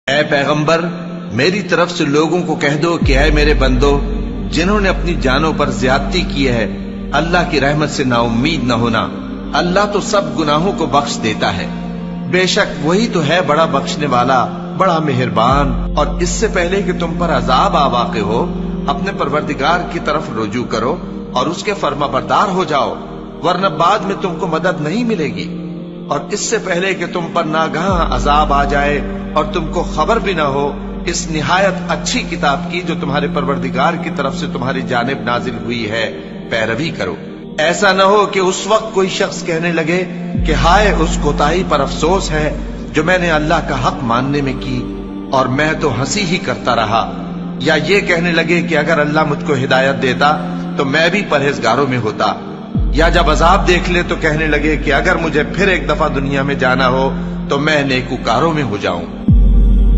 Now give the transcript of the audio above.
اے پیغمبر، میری طرف سے لوگوں کو کہہ دو کہ اے میرے بندو، جنہوں نے اپنی جانوں پر زیادتی کی ہے، اللہ کی رحمت سے نا امید نہ ہونا۔ اللہ تو سب گناہوں کو بخش دیتا ہے، بے شک وہی تو ہے بڑا بخشنے والا، بڑا مہربان۔ اور اس سے پہلے کہ تم پر عذاب آ واقع ہو، اپنے پروردگار کی طرف رجوع کرو اور اس کے فرما بردار ہو جاؤ، ورنہ بعد میں تم کو مدد نہیں ملے گی۔ اور اس سے پہلے کہ تم پر ناگہاں عذاب آ جائے اور تم کو خبر بھی نہ ہو، اس نہایت اچھی کتاب کی جو تمہارے پروردگار کی طرف سے تمہاری جانب نازل ہوئی ہے پیروی کرو۔ ایسا نہ ہو کہ اس وقت کوئی شخص کہنے لگے کہ ہائے اس کوتاہی پر افسوس ہے جو میں نے اللہ کا حق ماننے میں کی، اور میں تو ہنسی ہی کرتا رہا، یا یہ کہنے لگے کہ اگر اللہ مجھ کو ہدایت دیتا تو میں بھی پرہیزگاروں میں ہوتا، یا جب عذاب دیکھ لے تو کہنے لگے کہ اگر مجھے پھر ایک دفعہ دنیا میں جانا ہو تو میں نیکوکاروں میں ہو جاؤں۔